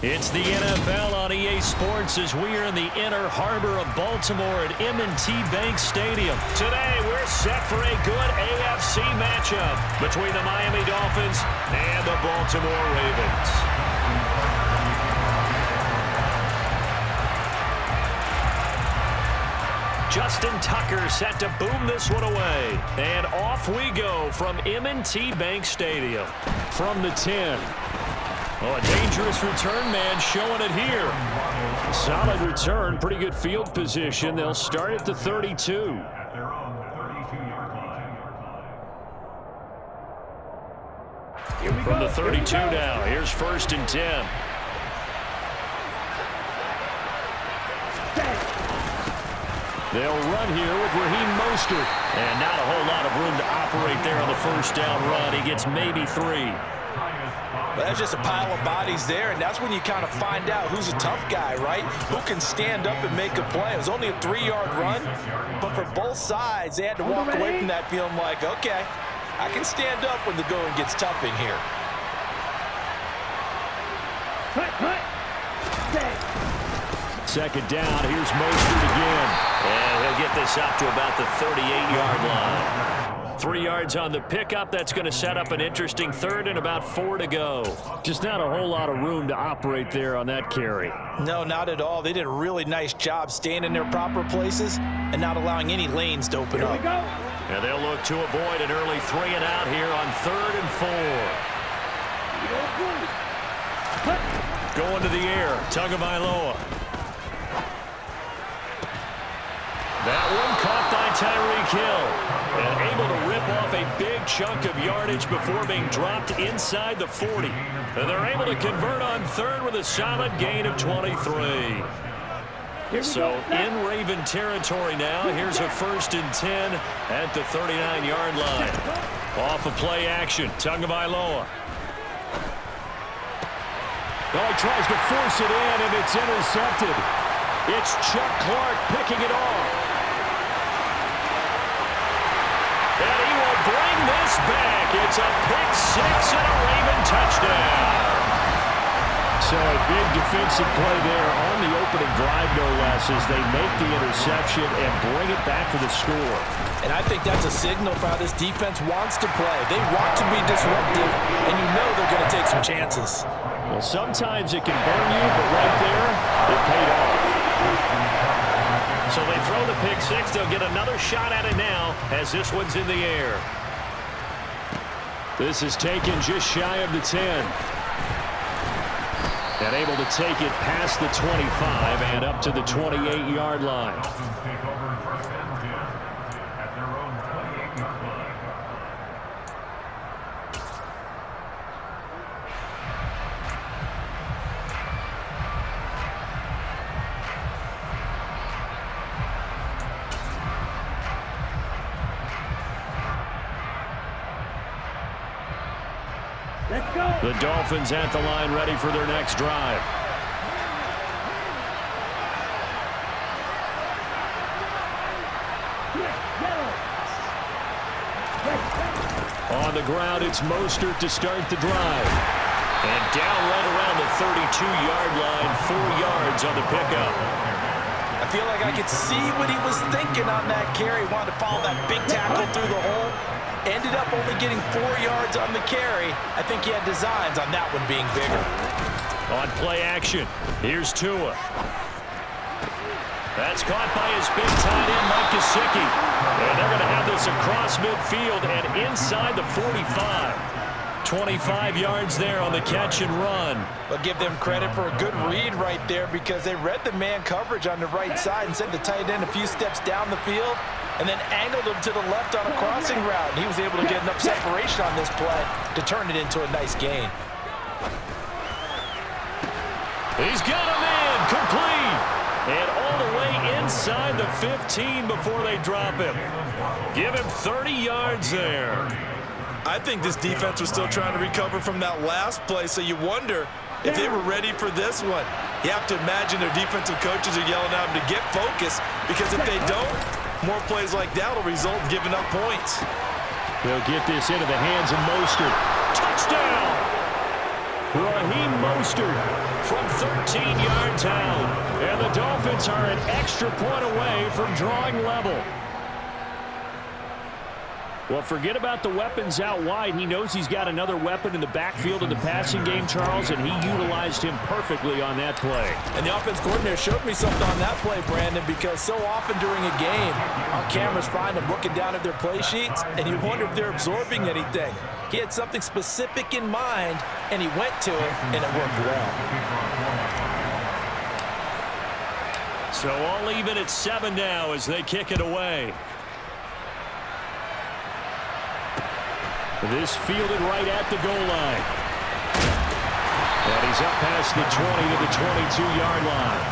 It's the NFL on EA Sports as we are in the inner harbor of Baltimore at M&T Bank Stadium. Today, we're set for a good AFC matchup between the Miami Dolphins and the Baltimore Ravens. Justin Tucker set to boom this one away. And off we go from M&T Bank Stadium. From the 10. Oh, a dangerous return man showing it here. Solid return, pretty good field position. They'll start at the 32. From the 32 now, here's 1st and 10. They'll run here with Raheem Mostert. And not a whole lot of room to operate there on the first down run. He gets maybe 3. Well, there's just a pile of bodies there, and that's when you kind of find out who's a tough guy, right? Who can stand up and make a play. It was only a 3-yard run, but for both sides, they had to walk away from that feeling like, okay, I can stand up when the going gets tough in here. Second down, here's Mostert again. And he'll get this up to about the 38-yard line. 3 yards on the pickup. That's going to set up an interesting 3rd and about 4 to go. Just not a whole lot of room to operate there on that carry. No, not at all. They did a really nice job staying in their proper places and not allowing any lanes to open up. And they'll look to avoid an early 3 and out here on 3rd and 4. Going to the air, Tagovailoa. That one caught by Tyreek Hill. And able to rip off a big chunk of yardage before being dropped inside the 40. And they're able to convert on 3rd with a solid gain of 23. So in Raven territory now. Here's a 1st and 10 at the 39-yard line. Off of play action, Tagovailoa. Well, he tries to force it in, and it's intercepted. It's Chuck Clark picking it off. And he will bring this back. It's a pick 6 and a Raven touchdown. So a big defensive play there on the opening drive, no less, as they make the interception and bring it back for the score. And I think that's a signal for how this defense wants to play. They want to be disruptive, and you know they're going to take some chances. Well, sometimes it can burn you, but right there, it paid off. So they throw the pick 6. They'll get another shot at it now as this one's in the air. This is taken just shy of the 10. And able to take it past the 25 and up to the 28-yard line. The Dolphins at the line, ready for their next drive. On the ground, it's Mostert to start the drive. And down right around the 32-yard line, 4 yards on the pickup. I feel like I could see what he was thinking on that carry. Wanted to follow that big tackle through the hole. Ended up only getting 4 yards on the carry. I think he had designs on that one being bigger. On play action, here's Tua. That's caught by his big tight end, Mike Gesicki. And they're going to have this across midfield and inside the 45. 25 yards there on the catch and run. But give them credit for a good read right there because they read the man coverage on the right side and sent the tight end a few steps down the field and then angled him to the left on a crossing route. And he was able to get enough separation on this play to turn it into a nice gain. He's got him in, complete. And all the way inside the 15 before they drop him. Give him 30 yards there. I think this defense was still trying to recover from that last play, so you wonder if they were ready for this one. You have to imagine their defensive coaches are yelling at them to get focused, because if they don't, more plays like that will result in giving up points. They'll get this into the hands of Mostert. Touchdown! Raheem Mostert from 13 yards out. And the Dolphins are an extra point away from drawing level. Well, forget about the weapons out wide. He knows he's got another weapon in the backfield in the passing game, Charles, and he utilized him perfectly on that play. And the offense coordinator showed me something on that play, Brandon, because so often during a game, our cameras find them looking down at their play sheets, and you wonder if they're absorbing anything. He had something specific in mind, and he went to it, and it worked well. So all even at 7 now as they kick it away. This fielded right at the goal line. And he's up past the 20 to the 22-yard line.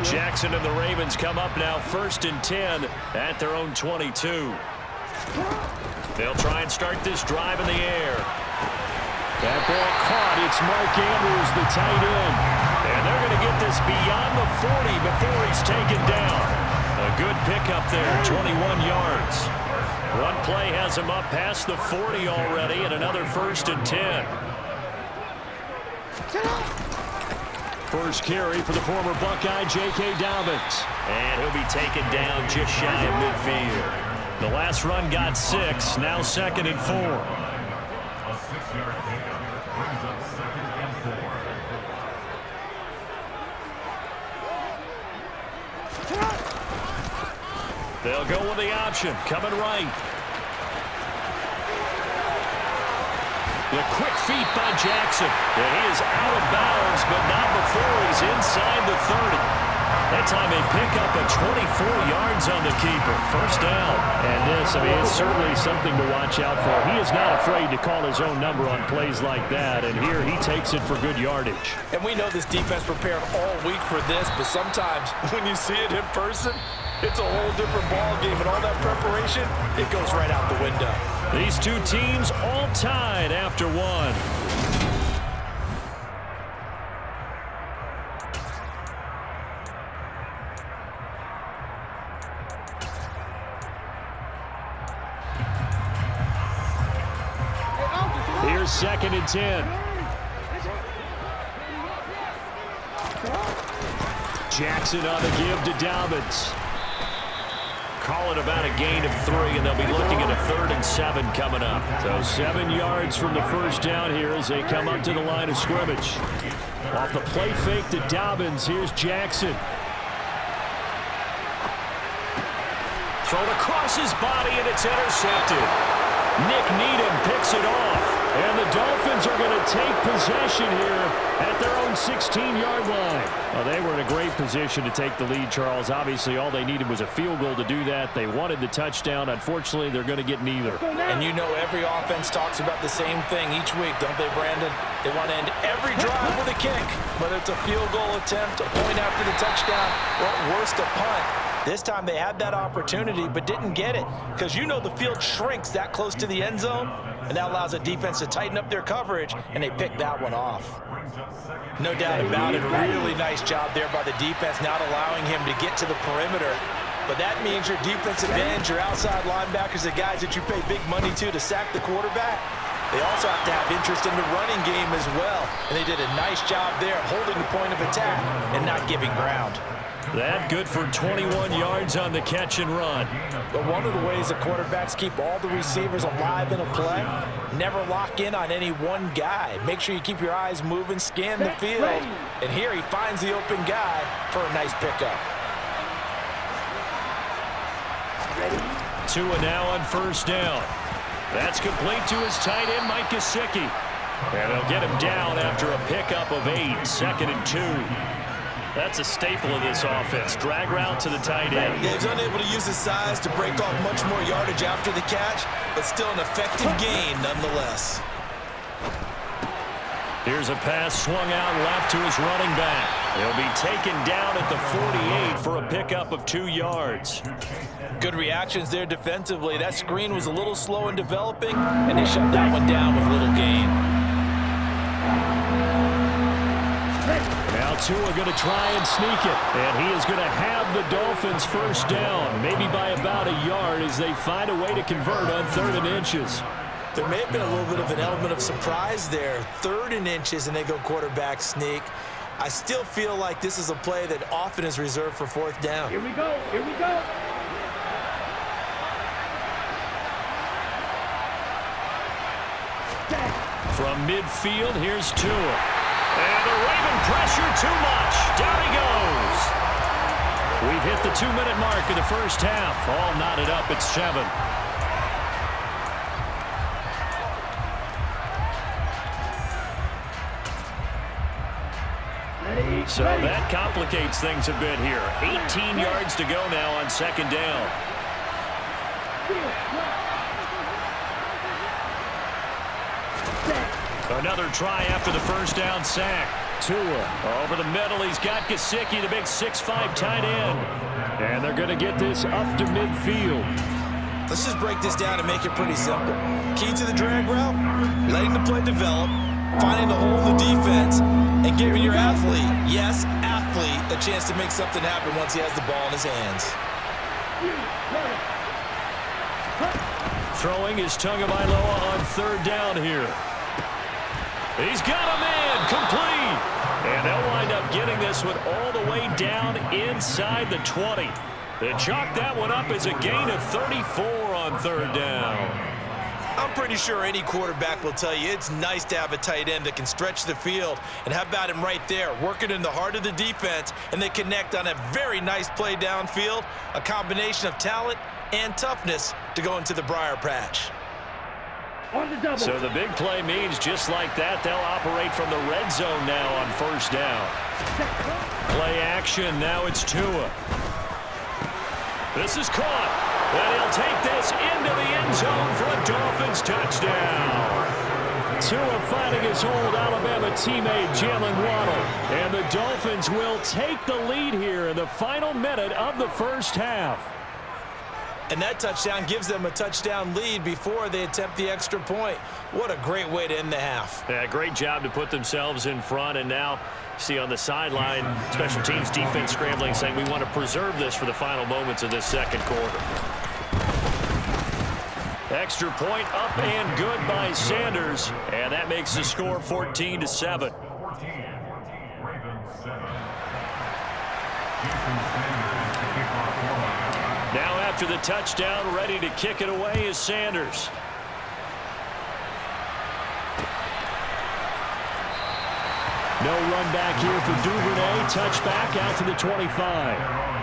Jackson and the Ravens come up now 1st and 10 at their own 22. They'll try and start this drive in the air. That ball caught. It's Mark Andrews, the tight end. And they're going to get this beyond the 40 before he's taken down. A good pickup there, 21 yards. Run play has him up past the 40 already, and another 1st and 10. First carry for the former Buckeye, J.K. Dobbins. And he'll be taken down just shy of midfield. The last run got 6, now 2nd and 4. They'll go with the option, coming right. The quick feet by Jackson. And he is out of bounds, but not before he's inside the 30. That time they pick up a 24 yards on the keeper. First down. And this, I mean, it's certainly something to watch out for. He is not afraid to call his own number on plays like that, and here he takes it for good yardage. And we know this defense prepared all week for this, but sometimes when you see it in person, it's a whole different ball game, and all that preparation, it goes right out the window. These two teams all tied after one. Here's 2nd and 10. Jackson on the give to Dobbins. Call it about a gain of 3, and they'll be looking at a 3rd and 7 coming up. So 7 yards from the first down here as they come up to the line of scrimmage. Off the play fake to Dobbins, here's Jackson. Thrown across his body, and it's intercepted. Nick Needham picks it off. And the Dolphins are going to take possession here at their own 16-yard line. Well, they were in a great position to take the lead, Charles. Obviously, all they needed was a field goal to do that. They wanted the touchdown. Unfortunately, they're going to get neither. And you know every offense talks about the same thing each week, don't they, Brandon? They want to end every drive with a kick, whether it's a field goal attempt, a point after the touchdown, or at worst, a punt. This time they had that opportunity but didn't get it because you know the field shrinks that close to the end zone, and that allows the defense to tighten up their coverage, and they picked that one off. No doubt about it, a really nice job there by the defense not allowing him to get to the perimeter. But that means your defensive ends, your outside linebackers, the guys that you pay big money to sack the quarterback, they also have to have interest in the running game as well. And they did a nice job there holding the point of attack and not giving ground. That good for 21 yards on the catch and run. But one of the ways the quarterbacks keep all the receivers alive in a play, never lock in on any one guy. Make sure you keep your eyes moving, scan the field. And here he finds the open guy for a nice pickup. 2 now on first down. That's complete to his tight end, Mike Gesicki. And they'll get him down after a pickup of 8, 2nd and 2. That's a staple of this offense. Drag route to the tight end. Yeah, he's unable to use his size to break off much more yardage after the catch, but still an effective gain nonetheless. Here's a pass swung out left to his running back. He'll be taken down at the 48 for a pickup of 2 yards. Good reactions there defensively. That screen was a little slow in developing, and they shut that one down with little gain. Now Tua going to try and sneak it. And he is going to have the Dolphins first down, maybe by about a yard as they find a way to convert on 3rd and inches. There may have been a little bit of an element of surprise there. 3rd and inches, and they go quarterback sneak. I still feel like this is a play that often is reserved for 4th down. Here we go. Here we go. From midfield, here's Tua. And the Raven pressure too much. Down he goes. We've hit the 2-minute mark in the first half. All knotted up at 7. So that complicates things a bit here. 18 yards to go now on 2nd down. Another try after the first down sack. Tua over the middle. He's got Gesicki, the big 6'5" tight end. And they're going to get this up to midfield. Let's just break this down and make it pretty simple. Key to the drag route, letting the play develop, finding the hole in the defense, and giving your athlete, yes, athlete, a chance to make something happen once he has the ball in his hands. Throwing is Tagovailoa on 3rd down here. He's got a man complete. And they'll wind up getting this one all the way down inside the 20. They chalk that one up as a gain of 34 on 3rd down. I'm pretty sure any quarterback will tell you it's nice to have a tight end that can stretch the field. And how about him right there, working in the heart of the defense, and they connect on a very nice play downfield, a combination of talent and toughness to go into the briar patch. So the big play means just like that, they'll operate from the red zone now on 1st down. Play action, now it's Tua. This is caught, and he'll take this into the end zone for a Dolphins touchdown. Tua finding his old Alabama teammate Jalen Waddle, and the Dolphins will take the lead here in the final minute of the first half. And that touchdown gives them a touchdown lead before they attempt the extra point. What a great way to end the half. Yeah, great job to put themselves in front. And now, see on the sideline, special teams defense scrambling, saying we want to preserve this for the final moments of this 2nd quarter. Extra point up and good by Sanders. And that makes the score 14-7. Now after the touchdown, ready to kick it away is Sanders. No run back here for Duvernay. Touchback out to the 25.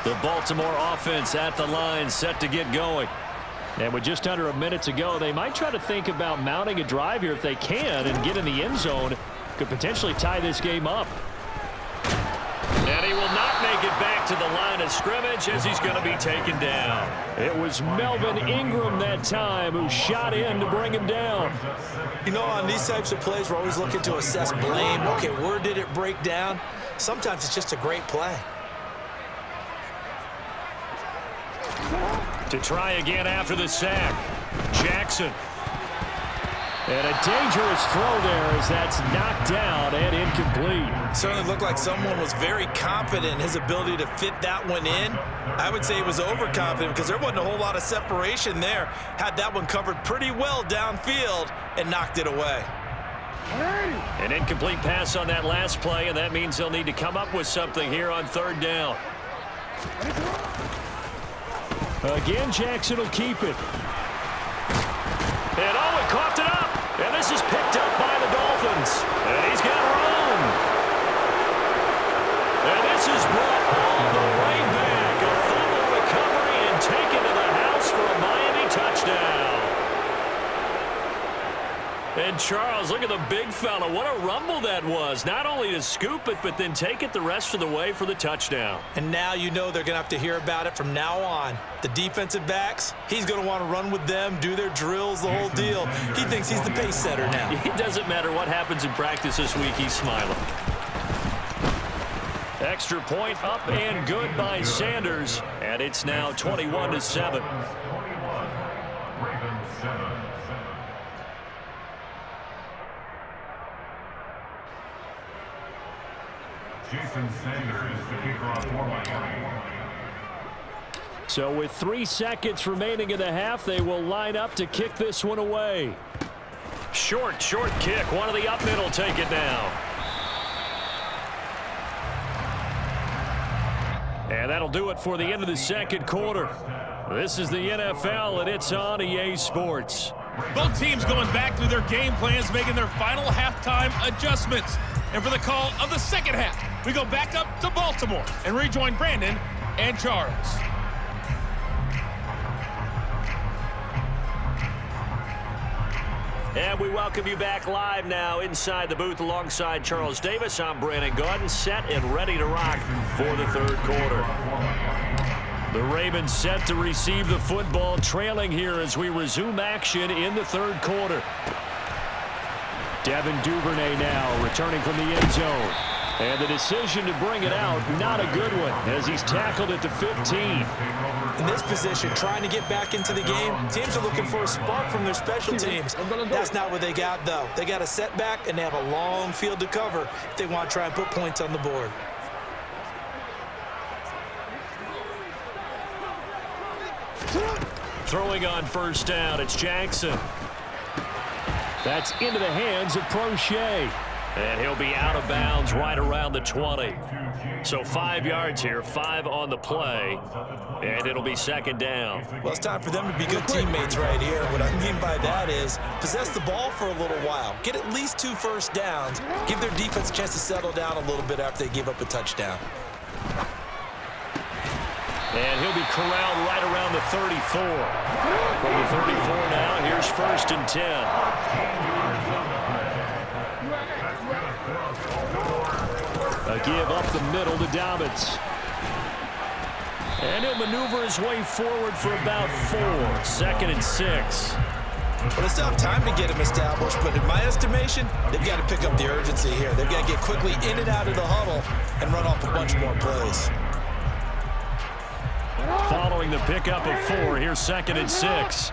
The Baltimore offense at the line, set to get going. And with just under a minute to go, they might try to think about mounting a drive here if they can and get in the end zone. Could potentially tie this game up. And he will not make it back to the line of scrimmage as he's going to be taken down. It was Melvin Ingram that time who shot in to bring him down. You know, on these types of plays, we're always looking to assess blame. Okay, where did it break down? Sometimes it's just a great play. To try again after the sack. Jackson. And a dangerous throw there as that's knocked down and incomplete. Certainly looked like someone was very confident in his ability to fit that one in. I would say he was overconfident because there wasn't a whole lot of separation there. Had that one covered pretty well downfield and knocked it away. An incomplete pass on that last play, and that means they'll need to come up with something here on 3rd down. Again, Jackson will keep it. And oh, it coughed it up. And this is picked up by the Dolphins. And he's got room. And this is brought all the way back. A fumble recovery and taken to the house for a Miami touchdown. And Charles, look at the big fella. What a rumble that was. Not only to scoop it, but then take it the rest of the way for the touchdown. And now you know they're going to have to hear about it from now on. The defensive backs, he's going to want to run with them, do their drills, the whole deal. He thinks he's the pace setter now. It doesn't matter what happens in practice this week, he's smiling. Extra point up and good by Sanders, and it's now 21-7. Jason Sanders, the kicker on 4-by-3. So with 3 seconds remaining in the half, they will line up to kick this one away. Short kick. One of the up middle take it now. And that'll do it for the end of the second quarter. This is the NFL, and it's on EA Sports. Both teams going back through their game plans, making their final halftime adjustments. And for the call of the second half, we go back up to Baltimore and rejoin Brandon and Charles. And we welcome you back live now inside the booth alongside Charles Davis. I'm Brandon Gaudin, set and ready to rock for the third quarter. The Ravens set to receive the football, trailing here as we resume action in the third quarter. Devin Duvernay now returning from the end zone. And the decision to bring it out, not a good one, as he's tackled at the 15. In this position, trying to get back into the game, teams are looking for a spark from their special teams. That's not what they got, though. They got a setback, and they have a long field to cover if they want to try and put points on the board. Throwing on first down, it's Jackson. That's into the hands of Prochet. And he'll be out of bounds right around the 20. So 5 yards here, 5 on the play, and it'll be second down. Well, it's time for them to be good teammates right here. What I mean by that is possess the ball for a little while, get at least 2 first downs, give their defense a chance to settle down a little bit after they give up a touchdown. And he'll be corralled right around the 34. From the 34 now, here's first and 10. A give up the middle to Dobbins. And he'll maneuver his way forward for about 4. Second and 6. Well, they still have time to get him established, but in my estimation, they've got to pick up the urgency here. They've got to get quickly in and out of the huddle and run off a bunch more plays. Following the pickup of 4, here's second and 6.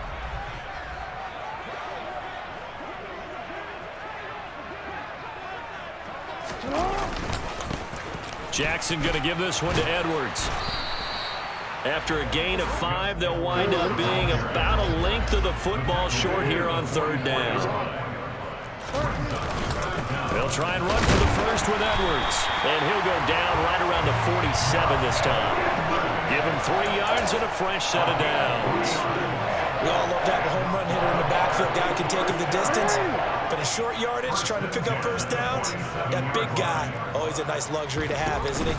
Jackson going to give this one to Edwards. After a gain of 5, they'll wind up being about a length of the football short here on third down. They'll try and run for the first with Edwards. And he'll go down right around the 47 this time. Give him 3 yards and a fresh set of downs. We all love to have a home run hitter in the backfield. Guy can take him the distance. But in short yardage, trying to pick up first downs, that big guy, always a nice luxury to have, isn't he?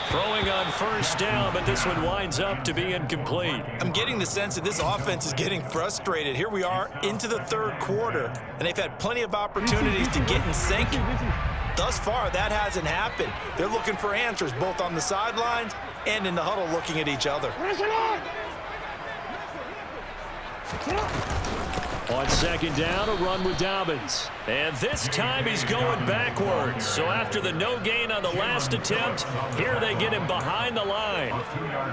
Throwing on first down, but this one winds up to be incomplete. I'm getting the sense that this offense is getting frustrated. Here we are into the third quarter, and they've had plenty of opportunities to get in sync. Thus far, that hasn't happened. They're looking for answers both on the sidelines and in the huddle looking at each other. On second down, a run with Dobbins. And this time he's going backwards. So after the no gain on the last attempt, here they get him behind the line.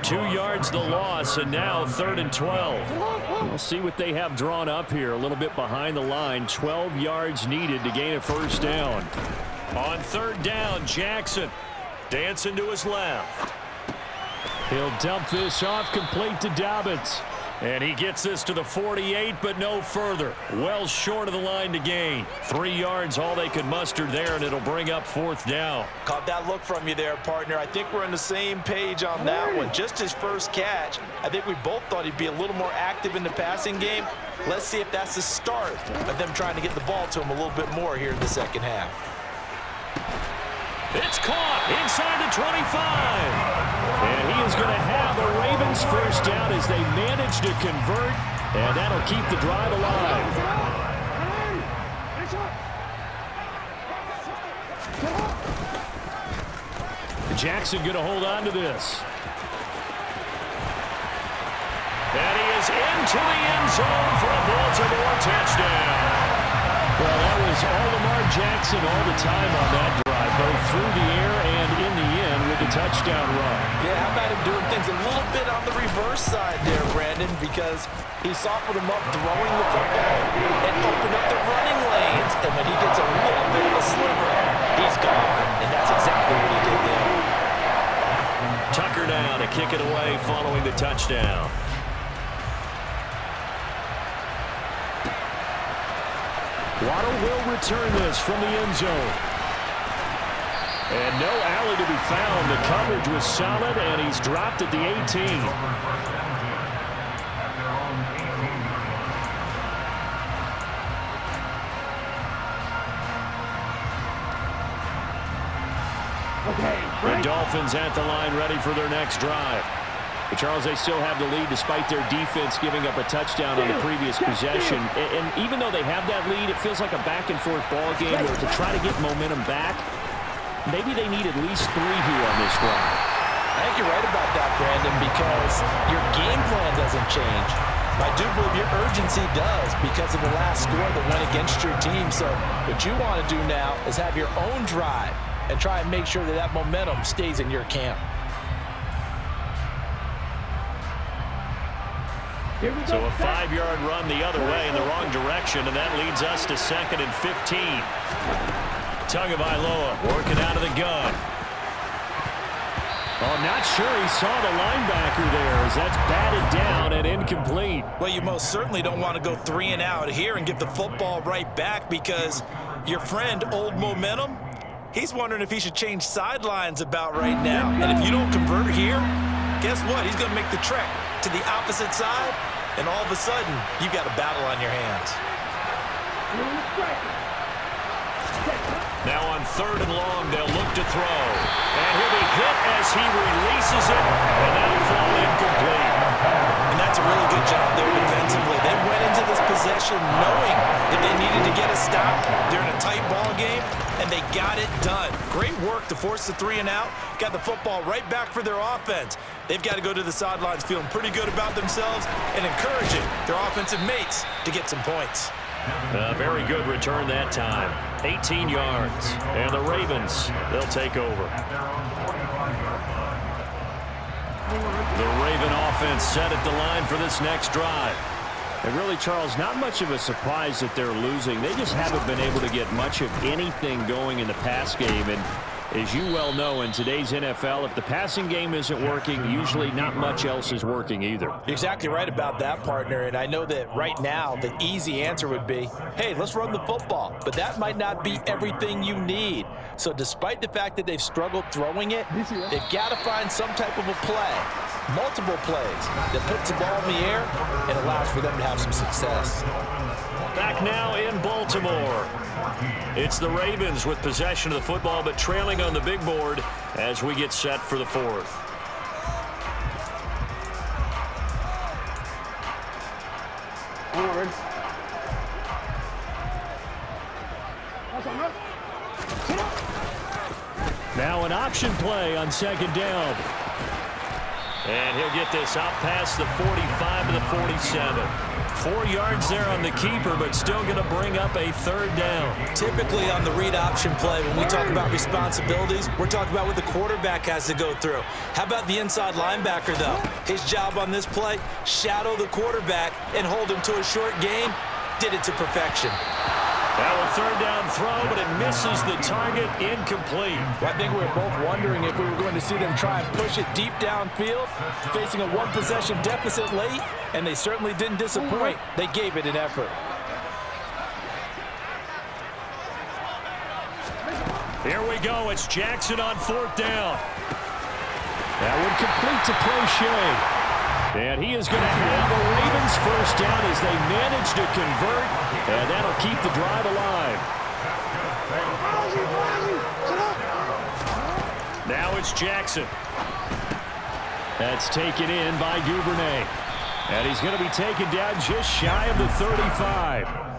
2 yards the loss, and now 3rd and 12. We'll see what they have drawn up here. A little bit behind the line. 12 yards needed to gain a first down. On third down, Jackson dancing to his left. He'll dump this off complete to Dobbins. And he gets this to the 48, but no further. Well short of the line to gain. 3 yards, all they could muster there, and it'll bring up 4th down. Caught that look from you there, partner. I think we're on the same page on that one. Just his first catch. I think we both thought he'd be a little more active in the passing game. Let's see if that's the start of them trying to get the ball to him a little bit more here in the second half. It's caught inside the 25. And he is going to have the Ravens first down as they manage to convert And that'll keep the drive alive. Jackson going to hold on to this. And he is into the end zone for a Baltimore touchdown. Well, that was all Lamar Jackson all the time on that drive, both through the air and in the end with the touchdown run. Yeah, how about him doing things a little bit on the reverse side there, Brandon, because he softened him up throwing the football and opened up the running lanes. And when he gets a little bit of a sliver, he's gone. And that's exactly what he did there. Tucker down to kick it away following the touchdown. Waddle will return this from the end zone. And no alley to be found. The coverage was solid, and he's dropped at the 18. The Dolphins at the line ready for their next drive. But Charles, they still have the lead despite their defense giving up a touchdown on the previous possession. And even though they have that lead, it feels like a back-and-forth ball game where to try to get momentum back, maybe they need at least 3 here on this drive. I think you're right about that, Brandon, because your game plan doesn't change. I do believe your urgency does because of the last score that went against your team. So what you want to do now is have your own drive and try and make sure that that momentum stays in your camp. So a 5-yard run the other way in the wrong direction, and that leads us to 2nd and 15. Tagovailoa working out of the gun. Oh, not sure he saw the linebacker there as that's batted down and incomplete. Well, you most certainly don't want to go 3 and out here and get the football right back because your friend, Old Momentum, he's wondering if he should change sidelines about right now. And if you don't convert here, guess what? He's going to make the trek to the opposite side, and all of a sudden, you've got a battle on your hands. Now on 3rd and long, they'll look to throw. And he'll be hit as he releases it, and that'll fall incomplete. And that's a really good job there defensively. They went into this possession knowing that they needed to get a stop. They're in a tight ball game, and they got it done. Great work to force the 3 and out. Got the football right back for their offense. They've got to go to the sidelines feeling pretty good about themselves and encouraging their offensive mates to get some points. A very good return that time. 18 yards. And the Ravens, they'll take over. The Raven offense set at the line for this next drive. And really, Charles, not much of a surprise that they're losing. They just haven't been able to get much of anything going in the pass game. And as you well know, in today's NFL, if the passing game isn't working, usually not much else is working either. You're exactly right about that, partner. And I know that right now the easy answer would be, hey, let's run the football. But that might not be everything you need. So despite the fact that they've struggled throwing it, they've got to find some type of a play, multiple plays, that puts the ball in the air and allows for them to have some success. Back now in Baltimore. It's the Ravens with possession of the football, but trailing on the big board as we get set for the 4th. Now an option play on 2nd down. And he'll get this out past the 45 to the 47. 4 yards there on the keeper, but still going to bring up a 3rd down. Typically on the read option play, when we talk about responsibilities, we're talking about what the quarterback has to go through. How about the inside linebacker, though? His job on this play, shadow the quarterback and hold him to a short gain. Did it to perfection. Now a 3rd down throw, but it misses the target, incomplete. Well, I think we were both wondering if we were going to see them try and push it deep downfield, facing a 1-possession deficit late, and they certainly didn't disappoint. They gave it an effort. Here we go. It's Jackson on 4th down. That one complete to Crochet. And he is going to have the Ravens 1st down as they manage to convert, and that'll keep the drive alive. Now it's Jackson. That's taken in by Duvernay. And he's going to be taken down just shy of the 35.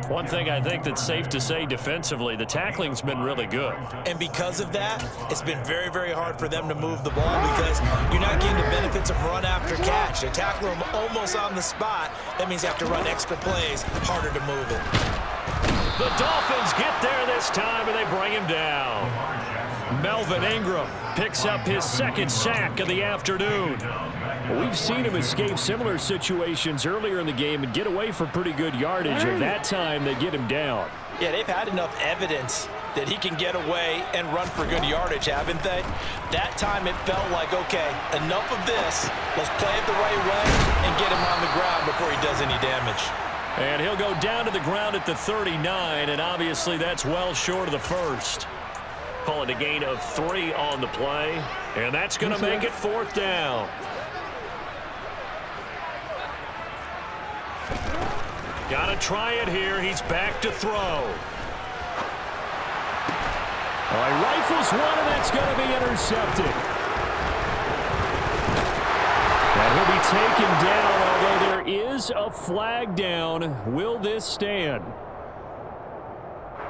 One thing I think that's safe to say defensively, the tackling's been really good. And because of that, it's been very, very hard for them to move the ball because you're not getting the benefits of run after catch. They tackle them almost on the spot. That means you have to run extra plays, harder to move it. The Dolphins get there this time, and they bring him down. Melvin Ingram picks up his second sack of the afternoon. We've seen him escape similar situations earlier in the game and get away for pretty good yardage, and that time they get him down. Yeah, they've had enough evidence that he can get away and run for good yardage, haven't they? That time it felt like, okay, enough of this. Let's play it the right way and get him on the ground before he does any damage. And he'll go down to the ground at the 39, and obviously that's well short of the first. Call it a gain of 3 on the play, and that's going to make it 4th down. Got to try it here. He's back to throw. All right, rifles one, and that's going to be intercepted. And he'll be taken down, although there is a flag down. Will this stand?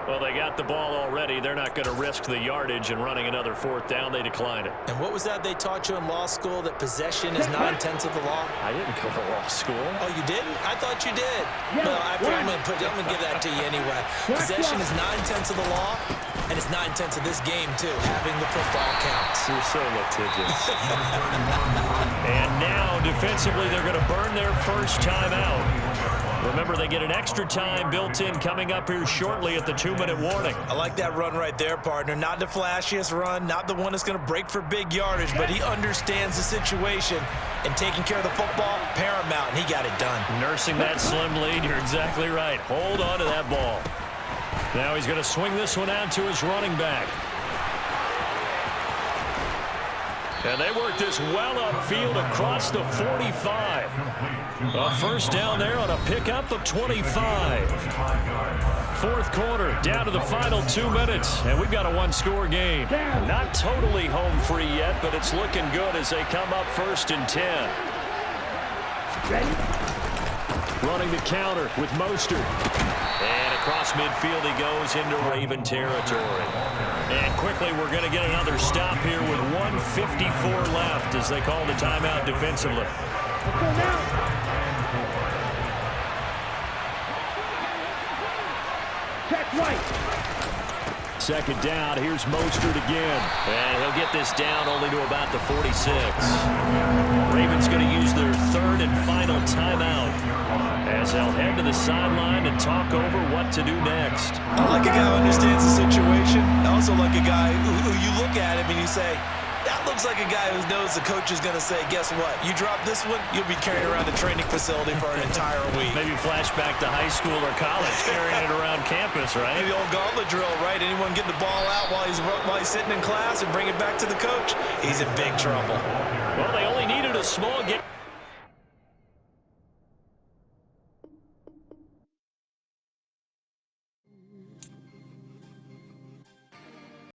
Well, they got the ball already. They're not going to risk the yardage and running another 4th down. They decline it. And what was that they taught you in law school, that possession is 9/10 of the law? I didn't go to law school. Oh, you didn't? I thought you did. Well, I'm going to give that to you anyway. Possession is 9/10 of the law, and it's 9/10 of this game, too, having the football counts. You're so litigious. And now, defensively, they're going to burn their first timeout. Remember, they get an extra time built in coming up here shortly at the 2-minute warning. I like that run right there, partner. Not the flashiest run, not the one that's going to break for big yardage, but he understands the situation, and taking care of the football, paramount, and he got it done. Nursing that slim lead, you're exactly right. Hold on to that ball. Now he's going to swing this one out to his running back. And they work this well upfield across the 45. A first down there on a pickup of 25. 4th quarter, down to the final 2 minutes, and we've got a 1-score game. Not totally home free yet, but it's looking good as they come up 1st and 10. Running the counter with Mostert. And across midfield he goes into Raven territory. And quickly we're going to get another stop here with 1:54 left as they call the timeout defensively. Check right. Second down, here's Mostert again. And he'll get this down only to about the 46. Ravens going to use their 3rd and final timeout as they'll head to the sideline and talk over what to do next. I like a guy who understands the situation. I also like a guy who you look at him and you say, that looks like a guy who knows the coach is going to say, guess what? You drop this one, you'll be carrying around the training facility for an entire week. Maybe flashback to high school or college, carrying it around campus, right? Maybe the old gauntlet drill, right? Anyone get the ball out while he's sitting in class and bring it back to the coach? He's in big trouble. Well, they only needed a small get.